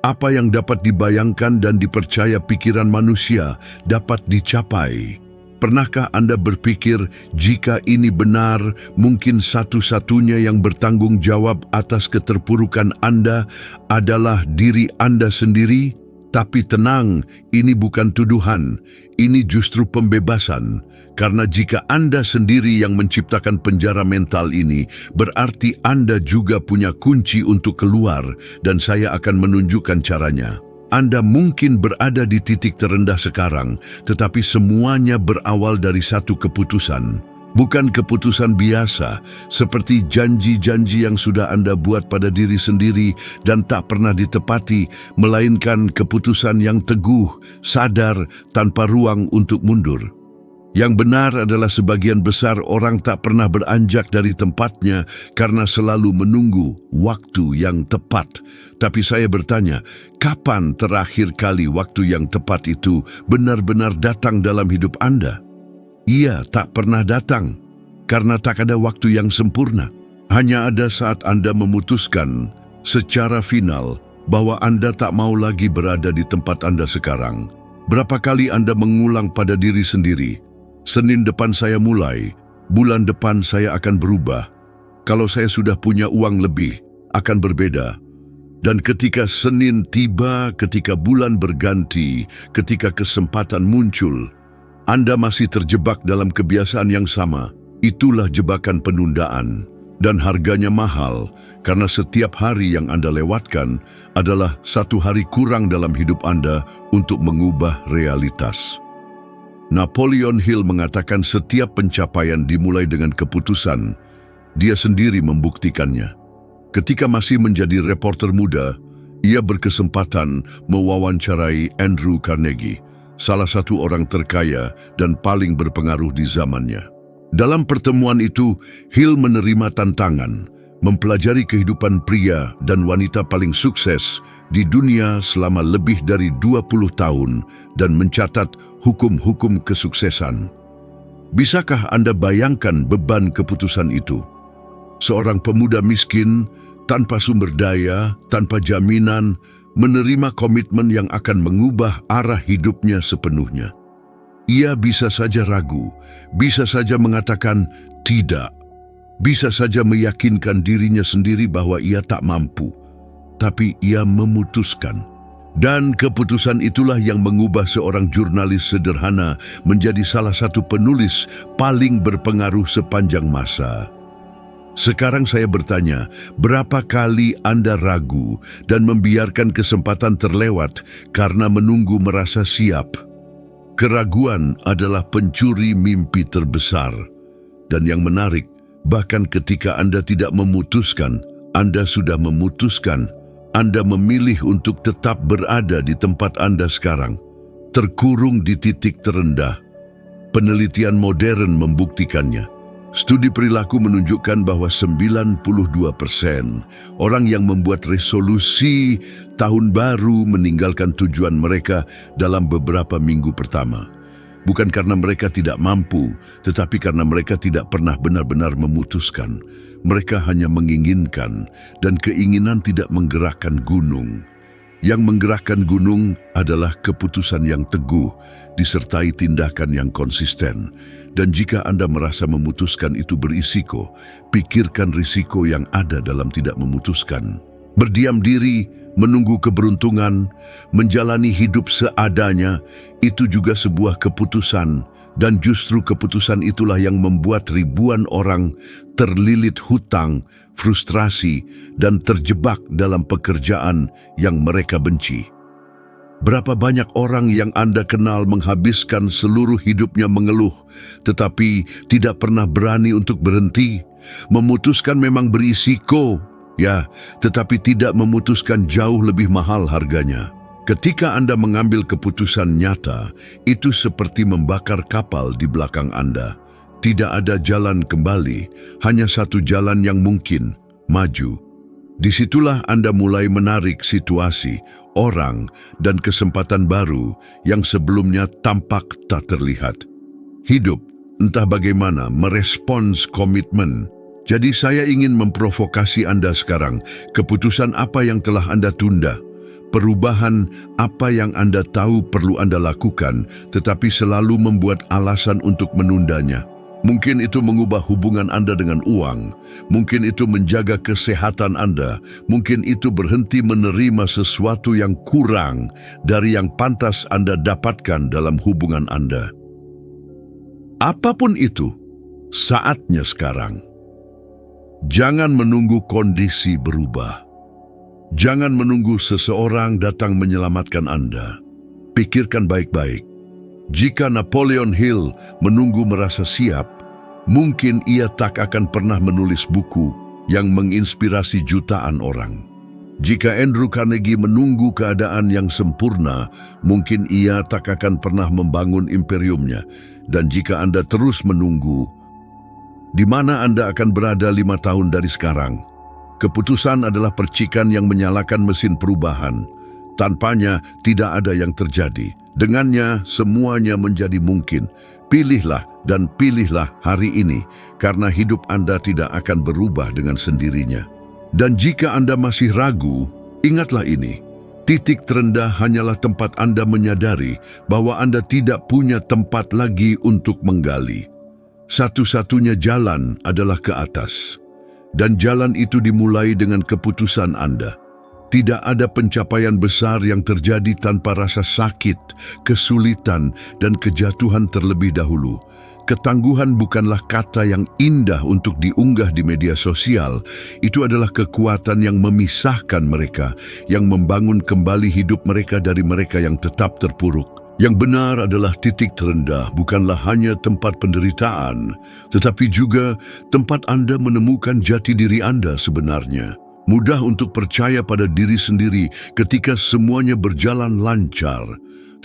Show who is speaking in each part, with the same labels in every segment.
Speaker 1: Apa yang dapat dibayangkan dan dipercaya pikiran manusia dapat dicapai. Pernahkah Anda berpikir jika ini benar, mungkin satu-satunya yang bertanggung jawab atas keterpurukan Anda adalah diri Anda sendiri? Tapi tenang, ini bukan tuduhan, ini justru pembebasan. Karena jika Anda sendiri yang menciptakan penjara mental ini, berarti Anda juga punya kunci untuk keluar, dan saya akan menunjukkan caranya. Anda mungkin berada di titik terendah sekarang, tetapi semuanya berawal dari satu keputusan. Bukan keputusan biasa, seperti janji-janji yang sudah Anda buat pada diri sendiri dan tak pernah ditepati, melainkan keputusan yang teguh, sadar, tanpa ruang untuk mundur. Yang benar adalah sebagian besar orang tak pernah beranjak dari tempatnya karena selalu menunggu waktu yang tepat. Tapi saya bertanya, kapan terakhir kali waktu yang tepat itu benar-benar datang dalam hidup Anda? Ia tak pernah datang, karena tak ada waktu yang sempurna. Hanya ada saat Anda memutuskan secara final bahwa Anda tak mau lagi berada di tempat Anda sekarang. Berapa kali Anda mengulang pada diri sendiri, Senin depan saya mulai, bulan depan saya akan berubah. Kalau saya sudah punya uang lebih, akan berbeda. Dan ketika Senin tiba, ketika bulan berganti, ketika kesempatan muncul, Anda masih terjebak dalam kebiasaan yang sama. Itulah jebakan penundaan. Dan harganya mahal, karena setiap hari yang Anda lewatkan adalah satu hari kurang dalam hidup Anda untuk mengubah realitas. Napoleon Hill mengatakan setiap pencapaian dimulai dengan keputusan. Dia sendiri membuktikannya. Ketika masih menjadi reporter muda, ia berkesempatan mewawancarai Andrew Carnegie, salah satu orang terkaya dan paling berpengaruh di zamannya. Dalam pertemuan itu, Hill menerima tantangan, mempelajari kehidupan pria dan wanita paling sukses di dunia selama lebih dari 20 tahun dan mencatat hukum-hukum kesuksesan. Bisakah Anda bayangkan beban keputusan itu? Seorang pemuda miskin, tanpa sumber daya, tanpa jaminan, menerima komitmen yang akan mengubah arah hidupnya sepenuhnya. Ia bisa saja ragu, bisa saja mengatakan tidak, bisa saja meyakinkan dirinya sendiri bahwa ia tak mampu, tapi ia memutuskan. Dan keputusan itulah yang mengubah seorang jurnalis sederhana menjadi salah satu penulis paling berpengaruh sepanjang masa. Sekarang saya bertanya, berapa kali Anda ragu dan membiarkan kesempatan terlewat karena menunggu merasa siap? Keraguan adalah pencuri mimpi terbesar. Dan yang menarik, bahkan ketika Anda tidak memutuskan, Anda sudah memutuskan. Anda memilih untuk tetap berada di tempat Anda sekarang, terkurung di titik terendah. Penelitian modern membuktikannya. Studi perilaku menunjukkan bahwa 92% orang yang membuat resolusi tahun baru meninggalkan tujuan mereka dalam beberapa minggu pertama. Bukan karena mereka tidak mampu, tetapi karena mereka tidak pernah benar-benar memutuskan. Mereka hanya menginginkan, dan keinginan tidak menggerakkan gunung. Yang menggerakkan gunung adalah keputusan yang teguh, disertai tindakan yang konsisten. Dan jika Anda merasa memutuskan itu berisiko, pikirkan risiko yang ada dalam tidak memutuskan. Berdiam diri, menunggu keberuntungan, menjalani hidup seadanya, itu juga sebuah keputusan. Dan justru keputusan itulah yang membuat ribuan orang terlilit hutang, frustrasi, dan terjebak dalam pekerjaan yang mereka benci. Berapa banyak orang yang Anda kenal menghabiskan seluruh hidupnya mengeluh, tetapi tidak pernah berani untuk berhenti. Memutuskan memang berisiko, ya, tetapi tidak memutuskan jauh lebih mahal harganya. Ketika Anda mengambil keputusan nyata, itu seperti membakar kapal di belakang Anda. Tidak ada jalan kembali, hanya satu jalan yang mungkin, maju. Disitulah Anda mulai menarik situasi, orang, dan kesempatan baru yang sebelumnya tampak tak terlihat. Hidup, entah bagaimana, merespons komitmen. Jadi saya ingin memprovokasi Anda sekarang. Keputusan apa yang telah Anda tunda? Perubahan apa yang Anda tahu perlu Anda lakukan, tetapi selalu membuat alasan untuk menundanya. Mungkin itu mengubah hubungan Anda dengan uang, mungkin itu menjaga kesehatan Anda, mungkin itu berhenti menerima sesuatu yang kurang dari yang pantas Anda dapatkan dalam hubungan Anda. Apapun itu, saatnya sekarang. Jangan menunggu kondisi berubah. Jangan menunggu seseorang datang menyelamatkan Anda. Pikirkan baik-baik. Jika Napoleon Hill menunggu merasa siap, mungkin ia tak akan pernah menulis buku yang menginspirasi jutaan orang. Jika Andrew Carnegie menunggu keadaan yang sempurna, mungkin ia tak akan pernah membangun imperiumnya. Dan jika Anda terus menunggu, di mana Anda akan berada 5 tahun dari sekarang? Keputusan adalah percikan yang menyalakan mesin perubahan. Tanpanya tidak ada yang terjadi. Dengannya semuanya menjadi mungkin. Pilihlah dan pilihlah hari ini, karena hidup Anda tidak akan berubah dengan sendirinya. Dan jika Anda masih ragu, ingatlah ini. Titik terendah hanyalah tempat Anda menyadari bahwa Anda tidak punya tempat lagi untuk menggali. Satu-satunya jalan adalah ke atas. Dan jalan itu dimulai dengan keputusan Anda. Tidak ada pencapaian besar yang terjadi tanpa rasa sakit, kesulitan, dan kejatuhan terlebih dahulu. Ketangguhan bukanlah kata yang indah untuk diunggah di media sosial. Itu adalah kekuatan yang memisahkan mereka, yang membangun kembali hidup mereka dari mereka yang tetap terpuruk. Yang benar adalah titik terendah bukanlah hanya tempat penderitaan, tetapi juga tempat Anda menemukan jati diri Anda sebenarnya. Mudah untuk percaya pada diri sendiri ketika semuanya berjalan lancar,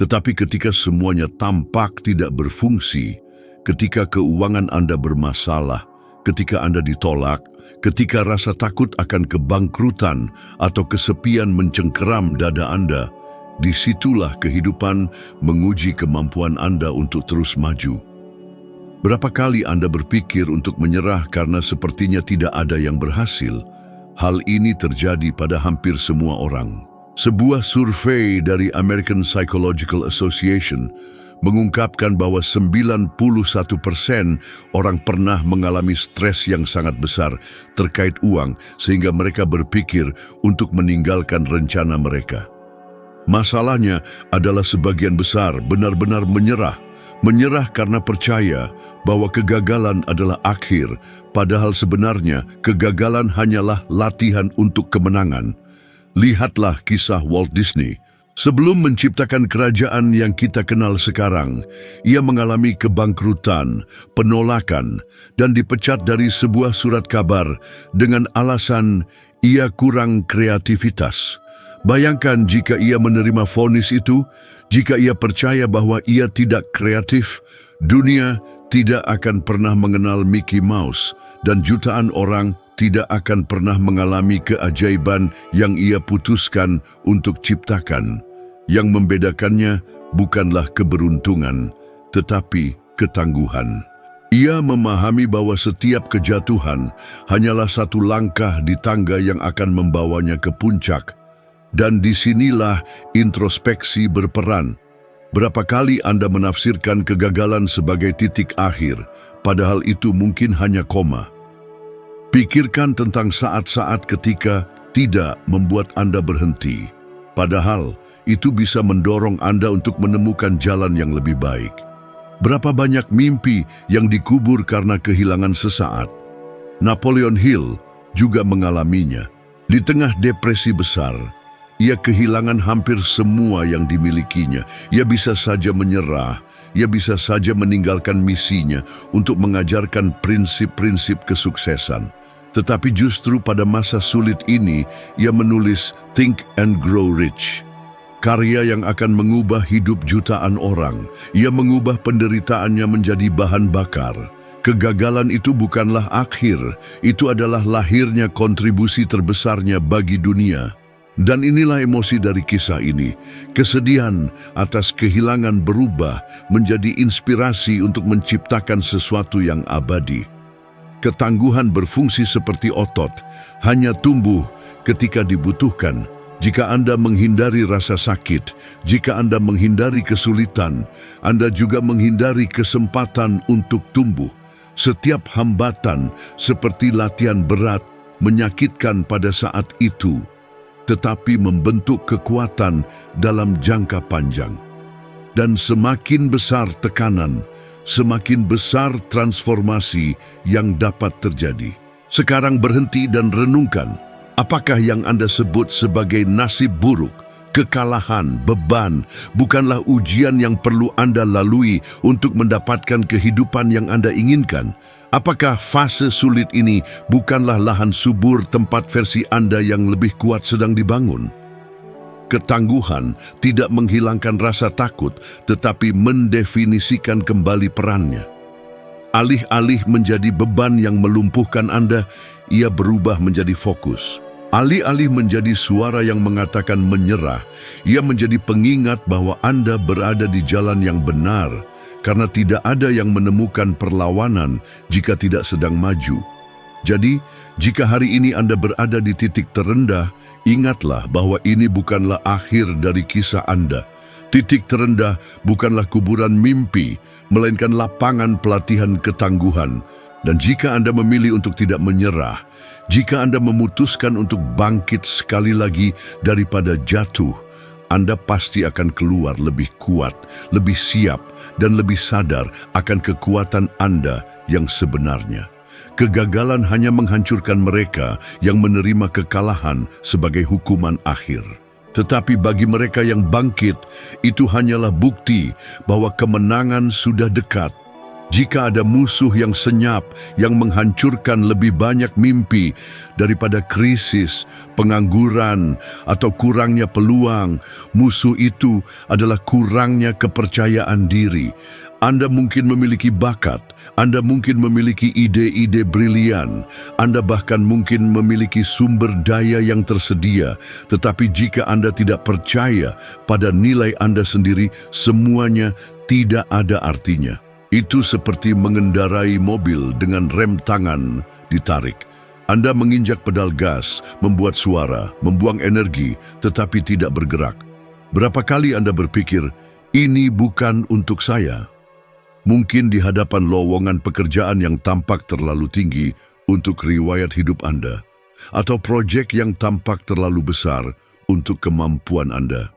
Speaker 1: tetapi ketika semuanya tampak tidak berfungsi, ketika keuangan Anda bermasalah, ketika Anda ditolak, ketika rasa takut akan kebangkrutan atau kesepian mencengkeram dada Anda, disitulah kehidupan menguji kemampuan Anda untuk terus maju. Berapa kali Anda berpikir untuk menyerah karena sepertinya tidak ada yang berhasil? Hal ini terjadi pada hampir semua orang. Sebuah survei dari American Psychological Association mengungkapkan bahwa 91% orang pernah mengalami stres yang sangat besar terkait uang sehingga mereka berpikir untuk meninggalkan rencana mereka. Masalahnya adalah sebagian besar benar-benar menyerah. Menyerah karena percaya bahwa kegagalan adalah akhir, padahal sebenarnya kegagalan hanyalah latihan untuk kemenangan. Lihatlah kisah Walt Disney. Sebelum menciptakan kerajaan yang kita kenal sekarang, ia mengalami kebangkrutan, penolakan, dan dipecat dari sebuah surat kabar dengan alasan ia kurang kreativitas. Bayangkan jika ia menerima vonis itu, jika ia percaya bahwa ia tidak kreatif, dunia tidak akan pernah mengenal Mickey Mouse dan jutaan orang tidak akan pernah mengalami keajaiban yang ia putuskan untuk ciptakan. Yang membedakannya bukanlah keberuntungan, tetapi ketangguhan. Ia memahami bahwa setiap kejatuhan hanyalah satu langkah di tangga yang akan membawanya ke puncak. Dan disinilah introspeksi berperan. Berapa kali Anda menafsirkan kegagalan sebagai titik akhir, padahal itu mungkin hanya koma. Pikirkan tentang saat-saat ketika tidak membuat Anda berhenti, padahal itu bisa mendorong Anda untuk menemukan jalan yang lebih baik. Berapa banyak mimpi yang dikubur karena kehilangan sesaat? Napoleon Hill juga mengalaminya. Di tengah depresi besar, ia kehilangan hampir semua yang dimilikinya. Ia bisa saja menyerah, ia bisa saja meninggalkan misinya untuk mengajarkan prinsip-prinsip kesuksesan. Tetapi justru pada masa sulit ini, ia menulis Think and Grow Rich. Karya yang akan mengubah hidup jutaan orang. Ia mengubah penderitaannya menjadi bahan bakar. Kegagalan itu bukanlah akhir, itu adalah lahirnya kontribusi terbesarnya bagi dunia. Dan inilah emosi dari kisah ini. Kesedihan atas kehilangan berubah menjadi inspirasi untuk menciptakan sesuatu yang abadi. Ketangguhan berfungsi seperti otot, hanya tumbuh ketika dibutuhkan. Jika Anda menghindari rasa sakit, jika Anda menghindari kesulitan, Anda juga menghindari kesempatan untuk tumbuh. Setiap hambatan seperti latihan berat menyakitkan pada saat itu, tetapi membentuk kekuatan dalam jangka panjang. Dan semakin besar tekanan, semakin besar transformasi yang dapat terjadi. Sekarang berhenti dan renungkan, apakah yang Anda sebut sebagai nasib buruk, kekalahan, beban, bukanlah ujian yang perlu Anda lalui untuk mendapatkan kehidupan yang Anda inginkan? Apakah fase sulit ini bukanlah lahan subur tempat versi Anda yang lebih kuat sedang dibangun? Ketangguhan tidak menghilangkan rasa takut, tetapi mendefinisikan kembali perannya. Alih-alih menjadi beban yang melumpuhkan Anda, ia berubah menjadi fokus. Alih-alih menjadi suara yang mengatakan menyerah, ia menjadi pengingat bahwa Anda berada di jalan yang benar, karena tidak ada yang menemukan perlawanan jika tidak sedang maju. Jadi, jika hari ini Anda berada di titik terendah, ingatlah bahwa ini bukanlah akhir dari kisah Anda. Titik terendah bukanlah kuburan mimpi, melainkan lapangan pelatihan ketangguhan. Dan jika Anda memilih untuk tidak menyerah, jika Anda memutuskan untuk bangkit sekali lagi daripada jatuh, Anda pasti akan keluar lebih kuat, lebih siap, dan lebih sadar akan kekuatan Anda yang sebenarnya. Kegagalan hanya menghancurkan mereka yang menerima kekalahan sebagai hukuman akhir. Tetapi bagi mereka yang bangkit, itu hanyalah bukti bahwa kemenangan sudah dekat. Jika ada musuh yang senyap, yang menghancurkan lebih banyak mimpi daripada krisis, pengangguran, atau kurangnya peluang, musuh itu adalah kurangnya kepercayaan diri. Anda mungkin memiliki bakat, Anda mungkin memiliki ide-ide brilian, Anda bahkan mungkin memiliki sumber daya yang tersedia, tetapi jika Anda tidak percaya pada nilai Anda sendiri, semuanya tidak ada artinya. Itu seperti mengendarai mobil dengan rem tangan ditarik. Anda menginjak pedal gas, membuat suara, membuang energi, tetapi tidak bergerak. Berapa kali Anda berpikir, ini bukan untuk saya? Mungkin di hadapan lowongan pekerjaan yang tampak terlalu tinggi untuk riwayat hidup Anda, atau proyek yang tampak terlalu besar untuk kemampuan Anda.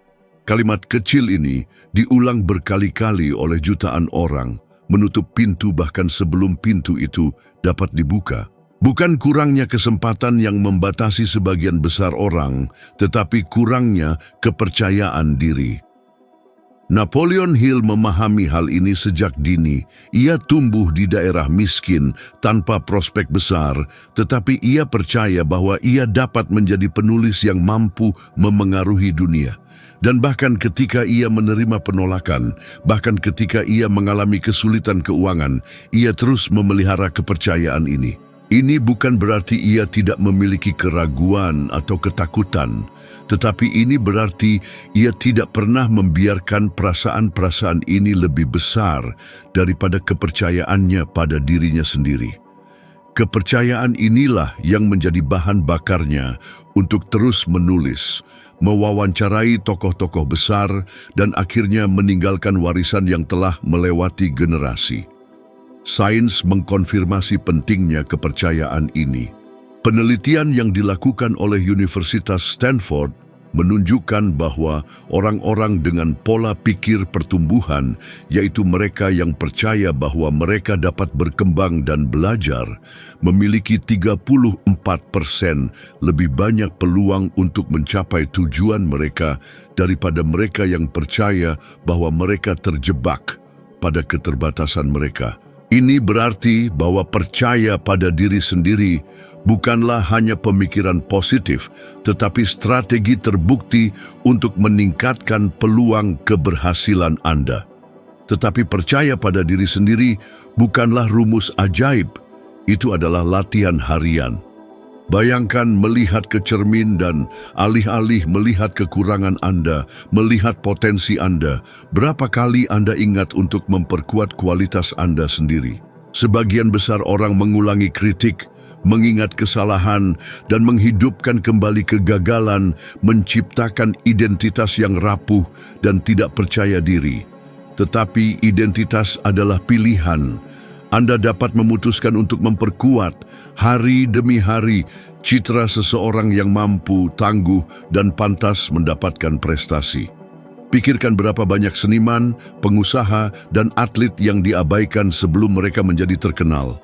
Speaker 1: Kalimat kecil ini diulang berkali-kali oleh jutaan orang, menutup pintu bahkan sebelum pintu itu dapat dibuka. Bukan kurangnya kesempatan yang membatasi sebagian besar orang, tetapi kurangnya kepercayaan diri. Napoleon Hill memahami hal ini sejak dini. Ia tumbuh di daerah miskin tanpa prospek besar, tetapi ia percaya bahwa ia dapat menjadi penulis yang mampu memengaruhi dunia. Dan bahkan ketika ia menerima penolakan, bahkan ketika ia mengalami kesulitan keuangan, ia terus memelihara kepercayaan ini. Ini bukan berarti ia tidak memiliki keraguan atau ketakutan, tetapi ini berarti ia tidak pernah membiarkan perasaan-perasaan ini lebih besar daripada kepercayaannya pada dirinya sendiri. Kepercayaan inilah yang menjadi bahan bakarnya untuk terus menulis, mewawancarai tokoh-tokoh besar, dan akhirnya meninggalkan warisan yang telah melewati generasi. Sains mengkonfirmasi pentingnya kepercayaan ini. Penelitian yang dilakukan oleh Universitas Stanford menunjukkan bahwa orang-orang dengan pola pikir pertumbuhan, yaitu mereka yang percaya bahwa mereka dapat berkembang dan belajar, memiliki 34% lebih banyak peluang untuk mencapai tujuan mereka daripada mereka yang percaya bahwa mereka terjebak pada keterbatasan mereka. Ini berarti bahwa percaya pada diri sendiri bukanlah hanya pemikiran positif, tetapi strategi terbukti untuk meningkatkan peluang keberhasilan Anda. Tetapi percaya pada diri sendiri bukanlah rumus ajaib, itu adalah latihan harian. Bayangkan melihat ke cermin dan alih-alih melihat kekurangan Anda, melihat potensi Anda, berapa kali Anda ingat untuk memperkuat kualitas Anda sendiri? Sebagian besar orang mengulangi kritik, Mengingat kesalahan dan menghidupkan kembali kegagalan menciptakan identitas yang rapuh dan tidak percaya diri. Tetapi identitas adalah pilihan. Anda dapat memutuskan untuk memperkuat hari demi hari citra seseorang yang mampu, tangguh, dan pantas mendapatkan prestasi. Pikirkan berapa banyak seniman, pengusaha, dan atlet yang diabaikan sebelum mereka menjadi terkenal.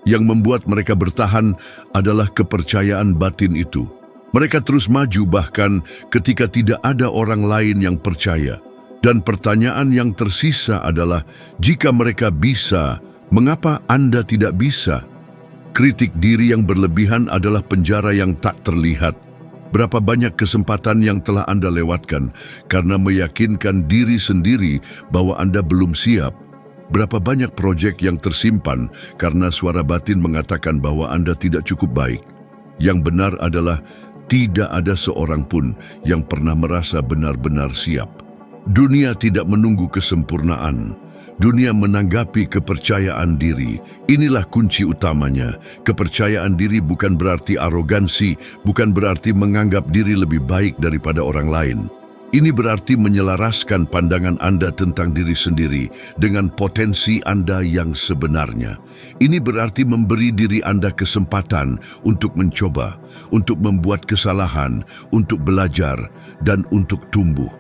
Speaker 1: Yang membuat mereka bertahan adalah kepercayaan batin itu. Mereka terus maju bahkan ketika tidak ada orang lain yang percaya. Dan pertanyaan yang tersisa adalah, jika mereka bisa, mengapa Anda tidak bisa? Kritik diri yang berlebihan adalah penjara yang tak terlihat. Berapa banyak kesempatan yang telah Anda lewatkan karena meyakinkan diri sendiri bahwa Anda belum siap? Berapa banyak proyek yang tersimpan karena suara batin mengatakan bahwa Anda tidak cukup baik? Yang benar adalah tidak ada seorang pun yang pernah merasa benar-benar siap. Dunia tidak menunggu kesempurnaan. Dunia menanggapi kepercayaan diri. Inilah kunci utamanya. Kepercayaan diri bukan berarti arogansi, bukan berarti menganggap diri lebih baik daripada orang lain. Ini berarti menyelaraskan pandangan Anda tentang diri sendiri dengan potensi Anda yang sebenarnya. Ini berarti memberi diri Anda kesempatan untuk mencoba, untuk membuat kesalahan, untuk belajar, dan untuk tumbuh.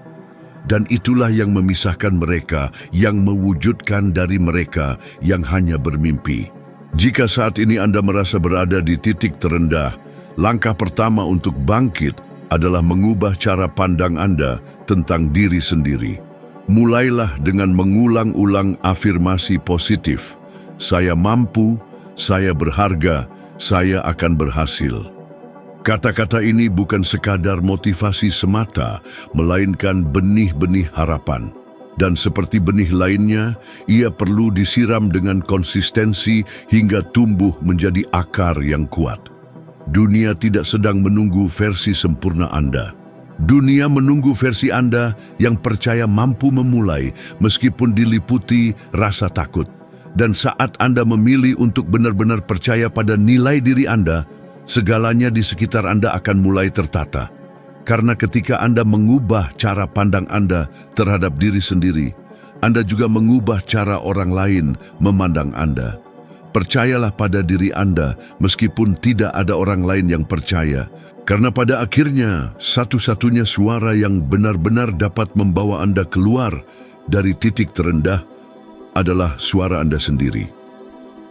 Speaker 1: Dan itulah yang memisahkan mereka, yang mewujudkan dari mereka yang hanya bermimpi. Jika saat ini Anda merasa berada di titik terendah, langkah pertama untuk bangkit adalah mengubah cara pandang Anda tentang diri sendiri. Mulailah dengan mengulang-ulang afirmasi positif. Saya mampu, saya berharga, saya akan berhasil. Kata-kata ini bukan sekadar motivasi semata, melainkan benih-benih harapan. Dan seperti benih lainnya, ia perlu disiram dengan konsistensi hingga tumbuh menjadi akar yang kuat. Dunia tidak sedang menunggu versi sempurna Anda. Dunia menunggu versi Anda yang percaya mampu memulai meskipun diliputi rasa takut. Dan saat Anda memilih untuk benar-benar percaya pada nilai diri Anda, segalanya di sekitar Anda akan mulai tertata. Karena ketika Anda mengubah cara pandang Anda terhadap diri sendiri, Anda juga mengubah cara orang lain memandang Anda. Percayalah pada diri Anda meskipun tidak ada orang lain yang percaya. Karena pada akhirnya, satu-satunya suara yang benar-benar dapat membawa Anda keluar dari titik terendah adalah suara Anda sendiri.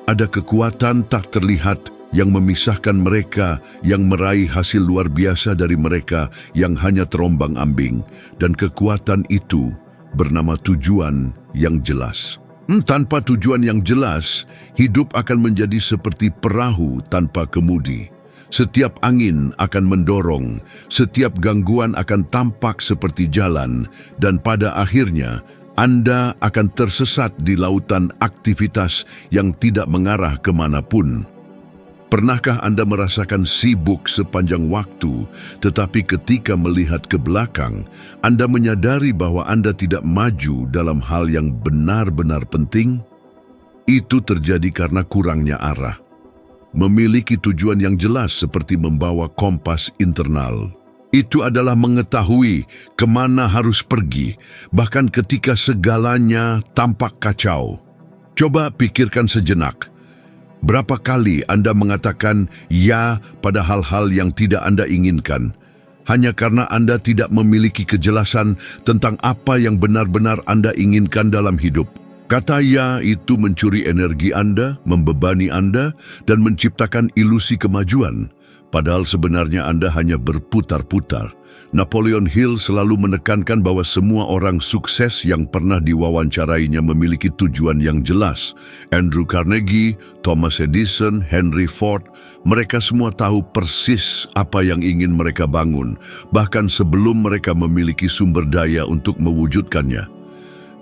Speaker 1: Ada kekuatan tak terlihat yang memisahkan mereka yang meraih hasil luar biasa dari mereka yang hanya terombang-ambing. Dan kekuatan itu bernama tujuan yang jelas. Tanpa tujuan yang jelas, hidup akan menjadi seperti perahu tanpa kemudi. Setiap angin akan mendorong, setiap gangguan akan tampak seperti jalan, dan pada akhirnya Anda akan tersesat di lautan aktivitas yang tidak mengarah kemanapun. Pernahkah Anda merasakan sibuk sepanjang waktu, tetapi ketika melihat ke belakang, Anda menyadari bahwa Anda tidak maju dalam hal yang benar-benar penting? Itu terjadi karena kurangnya arah. Memiliki tujuan yang jelas seperti membawa kompas internal. Itu adalah mengetahui kemana harus pergi, bahkan ketika segalanya tampak kacau. Coba pikirkan sejenak. Berapa kali Anda mengatakan ya pada hal-hal yang tidak Anda inginkan, hanya karena Anda tidak memiliki kejelasan tentang apa yang benar-benar Anda inginkan dalam hidup? Kata ya itu mencuri energi Anda, membebani Anda, dan menciptakan ilusi kemajuan. Padahal sebenarnya Anda hanya berputar-putar. Napoleon Hill selalu menekankan bahwa semua orang sukses yang pernah diwawancarainya memiliki tujuan yang jelas. Andrew Carnegie, Thomas Edison, Henry Ford, mereka semua tahu persis apa yang ingin mereka bangun, bahkan sebelum mereka memiliki sumber daya untuk mewujudkannya.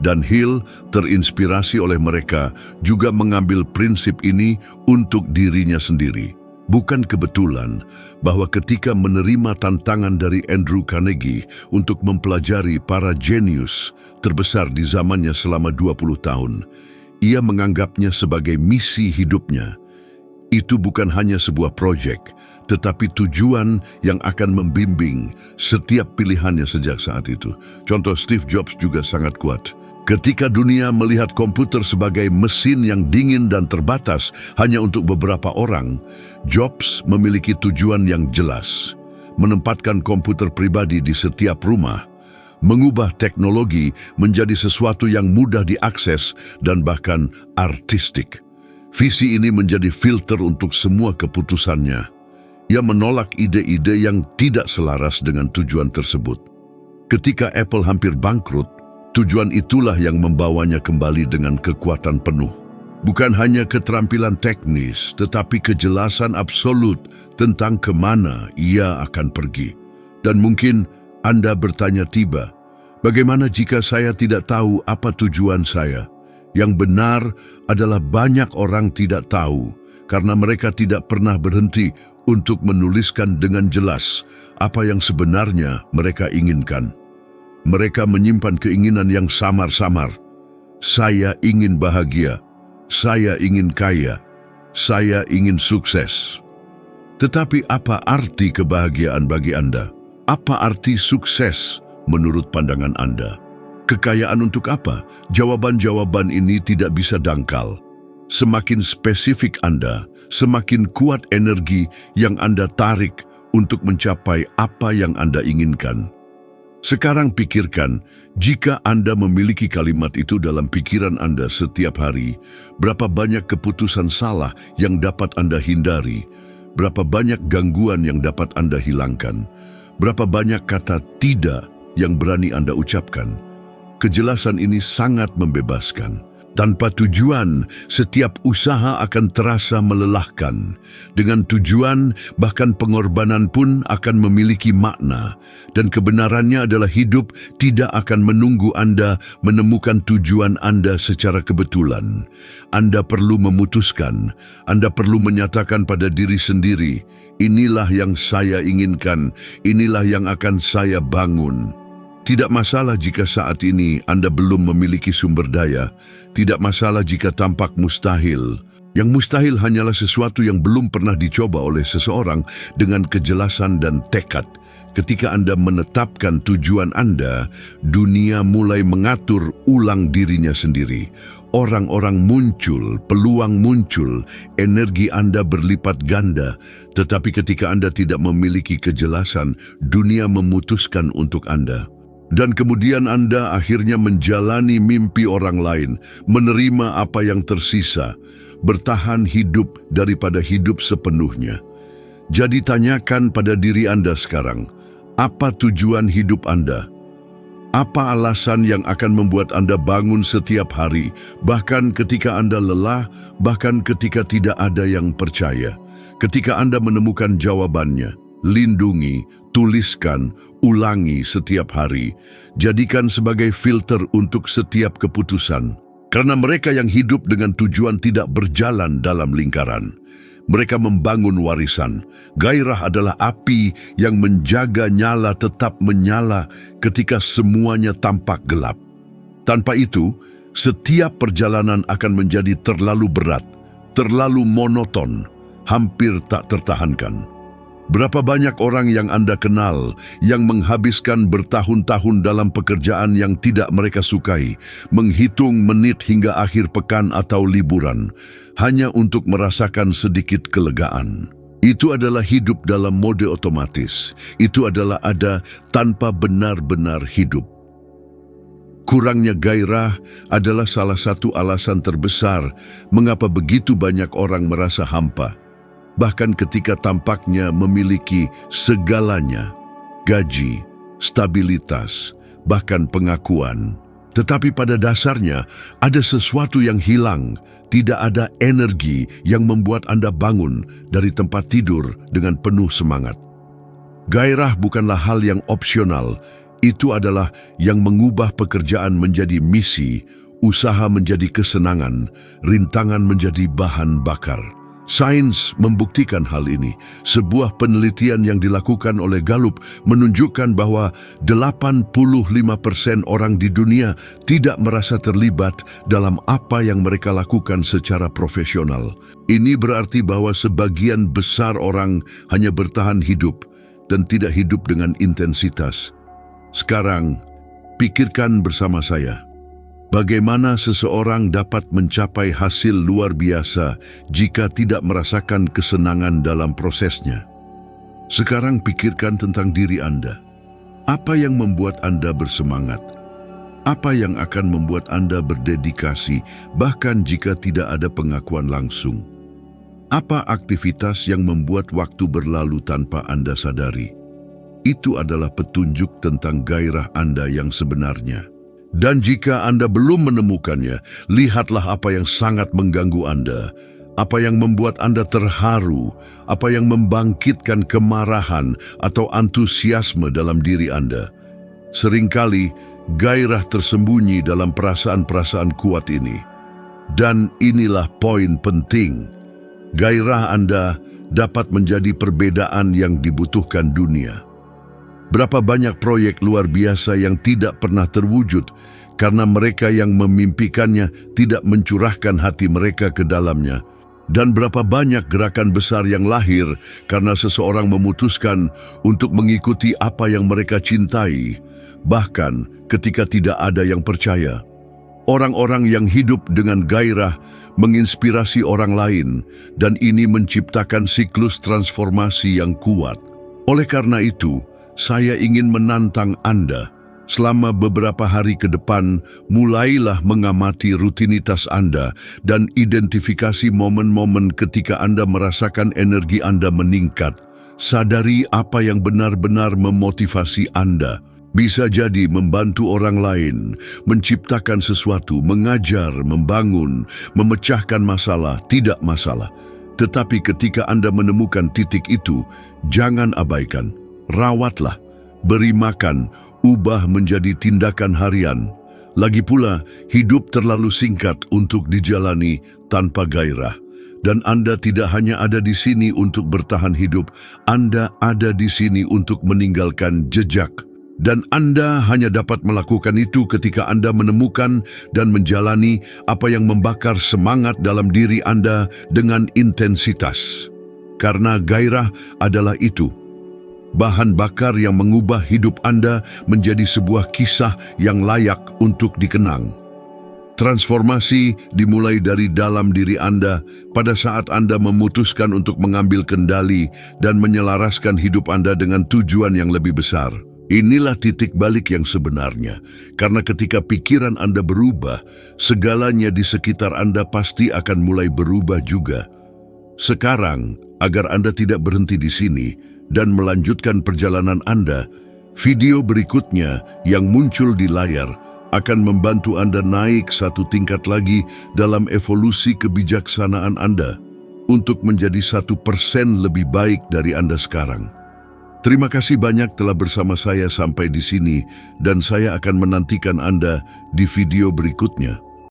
Speaker 1: Dan Hill terinspirasi oleh mereka juga mengambil prinsip ini untuk dirinya sendiri. Bukan kebetulan bahwa ketika menerima tantangan dari Andrew Carnegie untuk mempelajari para jenius terbesar di zamannya selama 20 tahun, ia menganggapnya sebagai misi hidupnya. Itu bukan hanya sebuah proyek, tetapi tujuan yang akan membimbing setiap pilihannya sejak saat itu. Contoh Steve Jobs juga sangat kuat. Ketika dunia melihat komputer sebagai mesin yang dingin dan terbatas hanya untuk beberapa orang, Jobs memiliki tujuan yang jelas. Menempatkan komputer pribadi di setiap rumah, mengubah teknologi menjadi sesuatu yang mudah diakses dan bahkan artistik. Visi ini menjadi filter untuk semua keputusannya. Ia menolak ide-ide yang tidak selaras dengan tujuan tersebut. Ketika Apple hampir bangkrut, tujuan itulah yang membawanya kembali dengan kekuatan penuh. Bukan hanya keterampilan teknis, tetapi kejelasan absolut tentang kemana ia akan pergi. Dan mungkin Anda bertanya tiba, bagaimana jika saya tidak tahu apa tujuan saya? Yang benar adalah banyak orang tidak tahu karena mereka tidak pernah berhenti untuk menuliskan dengan jelas apa yang sebenarnya mereka inginkan. Mereka menyimpan keinginan yang samar-samar. Saya ingin bahagia, saya ingin kaya, saya ingin sukses. Tetapi apa arti kebahagiaan bagi Anda? Apa arti sukses menurut pandangan Anda? Kekayaan untuk apa? Jawaban-jawaban ini tidak bisa dangkal. Semakin spesifik Anda, semakin kuat energi yang Anda tarik untuk mencapai apa yang Anda inginkan. Sekarang pikirkan, jika Anda memiliki kalimat itu dalam pikiran Anda setiap hari, berapa banyak keputusan salah yang dapat Anda hindari, berapa banyak gangguan yang dapat Anda hilangkan, berapa banyak kata tidak yang berani Anda ucapkan. Kejelasan ini sangat membebaskan. Tanpa tujuan, setiap usaha akan terasa melelahkan. Dengan tujuan, bahkan pengorbanan pun akan memiliki makna. Dan kebenarannya adalah hidup tidak akan menunggu Anda menemukan tujuan Anda secara kebetulan. Anda perlu memutuskan, Anda perlu menyatakan pada diri sendiri, inilah yang saya inginkan, inilah yang akan saya bangun. Tidak masalah jika saat ini Anda belum memiliki sumber daya. Tidak masalah jika tampak mustahil. Yang mustahil hanyalah sesuatu yang belum pernah dicoba oleh seseorang dengan kejelasan dan tekad. Ketika Anda menetapkan tujuan Anda, dunia mulai mengatur ulang dirinya sendiri. Orang-orang muncul, peluang muncul, energi Anda berlipat ganda. Tetapi ketika Anda tidak memiliki kejelasan, dunia memutuskan untuk Anda. Dan kemudian Anda akhirnya menjalani mimpi orang lain, menerima apa yang tersisa, bertahan hidup daripada hidup sepenuhnya. Jadi tanyakan pada diri Anda sekarang, apa tujuan hidup Anda? Apa alasan yang akan membuat Anda bangun setiap hari, bahkan ketika Anda lelah, bahkan ketika tidak ada yang percaya? Ketika Anda menemukan jawabannya, lindungi, tuliskan, ulangi setiap hari. Jadikan sebagai filter untuk setiap keputusan. Karena mereka yang hidup dengan tujuan tidak berjalan dalam lingkaran. Mereka membangun warisan. Gairah adalah api yang menjaga nyala tetap menyala ketika semuanya tampak gelap. Tanpa itu, setiap perjalanan akan menjadi terlalu berat, terlalu monoton, hampir tak tertahankan. Berapa banyak orang yang Anda kenal yang menghabiskan bertahun-tahun dalam pekerjaan yang tidak mereka sukai, menghitung menit hingga akhir pekan atau liburan, hanya untuk merasakan sedikit kelegaan. Itu adalah hidup dalam mode otomatis. Itu adalah ada tanpa benar-benar hidup. Kurangnya gairah adalah salah satu alasan terbesar mengapa begitu banyak orang merasa hampa. Bahkan ketika tampaknya memiliki segalanya, gaji, stabilitas, bahkan pengakuan. Tetapi pada dasarnya ada sesuatu yang hilang, tidak ada energi yang membuat Anda bangun dari tempat tidur dengan penuh semangat. Gairah bukanlah hal yang opsional, itu adalah yang mengubah pekerjaan menjadi misi, usaha menjadi kesenangan, rintangan menjadi bahan bakar. Sains membuktikan hal ini. Sebuah penelitian yang dilakukan oleh Gallup menunjukkan bahwa 85% orang di dunia tidak merasa terlibat dalam apa yang mereka lakukan secara profesional. Ini berarti bahwa sebagian besar orang hanya bertahan hidup dan tidak hidup dengan intensitas. Sekarang, pikirkan bersama saya. Bagaimana seseorang dapat mencapai hasil luar biasa jika tidak merasakan kesenangan dalam prosesnya? Sekarang pikirkan tentang diri Anda. Apa yang membuat Anda bersemangat? Apa yang akan membuat Anda berdedikasi bahkan jika tidak ada pengakuan langsung? Apa aktivitas yang membuat waktu berlalu tanpa Anda sadari? Itu adalah petunjuk tentang gairah Anda yang sebenarnya. Dan jika Anda belum menemukannya, lihatlah apa yang sangat mengganggu Anda, apa yang membuat Anda terharu, apa yang membangkitkan kemarahan atau antusiasme dalam diri Anda. Seringkali, gairah tersembunyi dalam perasaan-perasaan kuat ini. Dan inilah poin penting. Gairah Anda dapat menjadi perbedaan yang dibutuhkan dunia. Berapa banyak proyek luar biasa yang tidak pernah terwujud karena mereka yang memimpikannya tidak mencurahkan hati mereka ke dalamnya. Dan berapa banyak gerakan besar yang lahir karena seseorang memutuskan untuk mengikuti apa yang mereka cintai, bahkan ketika tidak ada yang percaya. Orang-orang yang hidup dengan gairah menginspirasi orang lain, dan ini menciptakan siklus transformasi yang kuat. Oleh karena itu, saya ingin menantang Anda. Selama beberapa hari ke depan, mulailah mengamati rutinitas Anda dan identifikasi momen-momen ketika Anda merasakan energi Anda meningkat. Sadari apa yang benar-benar memotivasi Anda. Bisa jadi membantu orang lain, menciptakan sesuatu, mengajar, membangun, memecahkan masalah, tidak masalah. Tetapi ketika Anda menemukan titik itu, jangan abaikan. Rawatlah, beri makan, ubah menjadi tindakan harian. Lagi pula, hidup terlalu singkat untuk dijalani tanpa gairah. Dan Anda tidak hanya ada di sini untuk bertahan hidup, Anda ada di sini untuk meninggalkan jejak. Dan Anda hanya dapat melakukan itu ketika Anda menemukan dan menjalani apa yang membakar semangat dalam diri Anda dengan intensitas. Karena gairah adalah itu. Bahan bakar yang mengubah hidup Anda menjadi sebuah kisah yang layak untuk dikenang. Transformasi dimulai dari dalam diri Anda pada saat Anda memutuskan untuk mengambil kendali dan menyelaraskan hidup Anda dengan tujuan yang lebih besar. Inilah titik balik yang sebenarnya, karena ketika pikiran Anda berubah, segalanya di sekitar Anda pasti akan mulai berubah juga. Sekarang, agar Anda tidak berhenti di sini dan melanjutkan perjalanan Anda, video berikutnya yang muncul di layar akan membantu Anda naik satu tingkat lagi dalam evolusi kebijaksanaan Anda untuk menjadi 1% lebih baik dari Anda sekarang. Terima kasih banyak telah bersama saya sampai di sini, dan saya akan menantikan Anda di video berikutnya.